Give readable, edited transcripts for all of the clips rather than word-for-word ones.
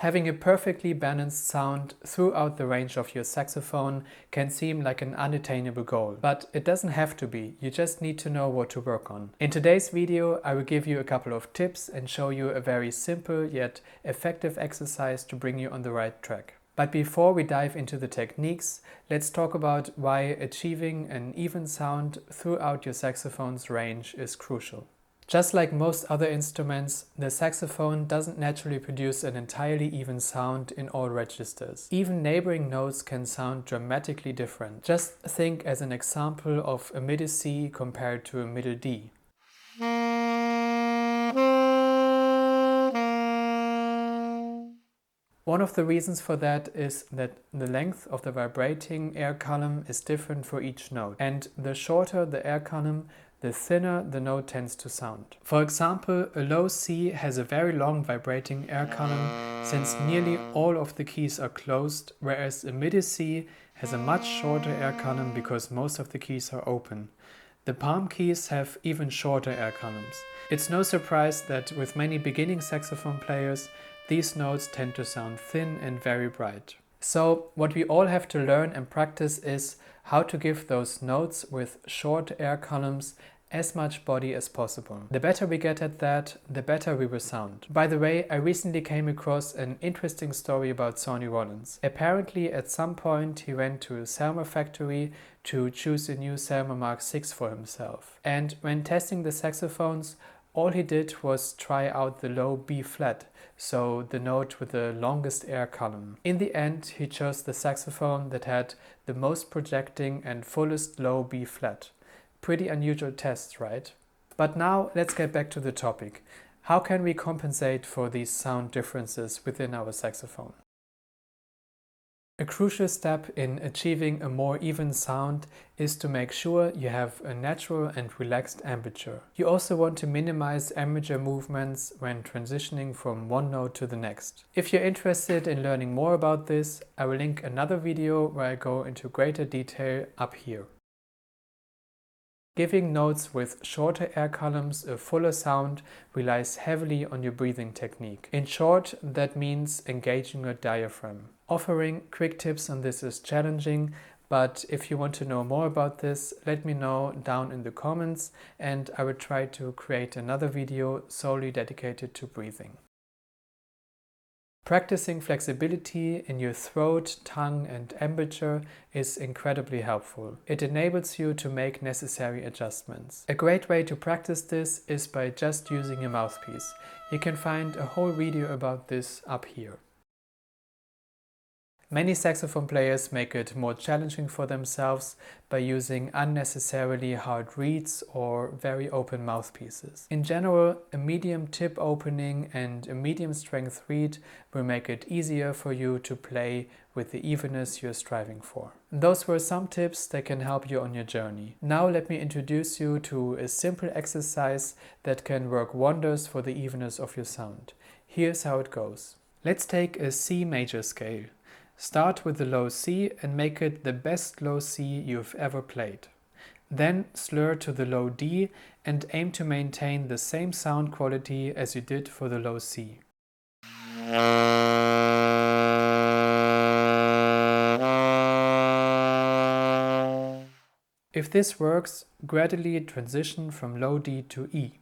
Having a perfectly balanced sound throughout the range of your saxophone can seem like an unattainable goal, but it doesn't have to be. You just need to know what to work on. In today's video, I will give you a couple of tips and show you a very simple yet effective exercise to bring you on the right track. But before we dive into the techniques, let's talk about why achieving an even sound throughout your saxophone's range is crucial. Just like most other instruments, the saxophone doesn't naturally produce an entirely even sound in all registers. Even neighboring notes can sound dramatically different. Just think as an example of a middle C compared to a middle D. One of the reasons for that is that the length of the vibrating air column is different for each note, and the shorter the air column, the thinner the note tends to sound. For example, a low C has a very long vibrating air column since nearly all of the keys are closed, whereas a middle C has a much shorter air column because most of the keys are open. The palm keys have even shorter air columns. It's no surprise that with many beginning saxophone players, these notes tend to sound thin and very bright. So what we all have to learn and practice is how to give those notes with short air columns as much body as possible. The better we get at that, the better we will sound. By the way, I recently came across an interesting story about Sonny Rollins. Apparently at some point he went to a Selmer factory to choose a new Selmer Mark VI for himself. And when testing the saxophones, all he did was try out the low B flat, so the note with the longest air column. In the end, he chose the saxophone that had the most projecting and fullest low B flat. Pretty unusual test, right? But now let's get back to the topic. How can we compensate for these sound differences within our saxophone? A crucial step in achieving a more even sound is to make sure you have a natural and relaxed embouchure. You also want to minimize embouchure movements when transitioning from one note to the next. If you're interested in learning more about this, I will link another video where I go into greater detail up here. Giving notes with shorter air columns a fuller sound relies heavily on your breathing technique. In short, that means engaging your diaphragm. Offering quick tips on this is challenging, but if you want to know more about this, let me know down in the comments and I will try to create another video solely dedicated to breathing. Practicing flexibility in your throat, tongue and embouchure is incredibly helpful. It enables you to make necessary adjustments. A great way to practice this is by just using a mouthpiece. You can find a whole video about this up here. Many saxophone players make it more challenging for themselves by using unnecessarily hard reeds or very open mouthpieces. In general, a medium tip opening and a medium strength reed will make it easier for you to play with the evenness you're striving for. Those were some tips that can help you on your journey. Now let me introduce you to a simple exercise that can work wonders for the evenness of your sound. Here's how it goes. Let's take a C major scale. Start with the low C and make it the best low C you've ever played. Then slur to the low D and aim to maintain the same sound quality as you did for the low C. If this works, gradually transition from low D to E.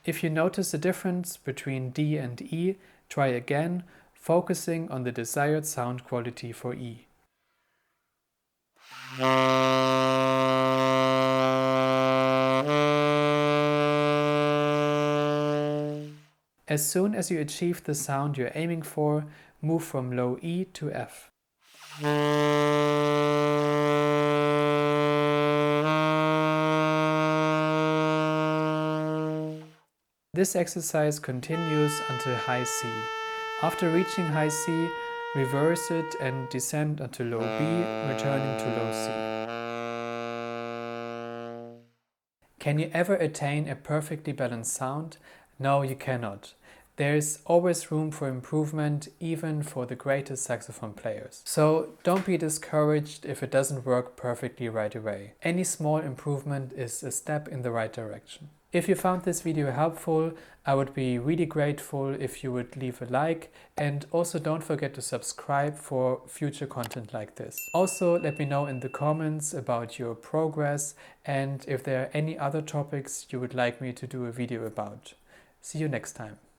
If you notice a difference between D and E, try again, focusing on the desired sound quality for E. As soon as you achieve the sound you're aiming for, move from low E to F. This exercise continues until high C. After reaching high C, reverse it and descend until low B, returning to low C. Can you ever attain a perfectly balanced sound? No, you cannot. There's always room for improvement, even for the greatest saxophone players. So don't be discouraged if it doesn't work perfectly right away. Any small improvement is a step in the right direction. If you found this video helpful, I would be really grateful if you would leave a like, and also don't forget to subscribe for future content like this. Also, let me know in the comments about your progress and if there are any other topics you would like me to do a video about. See you next time.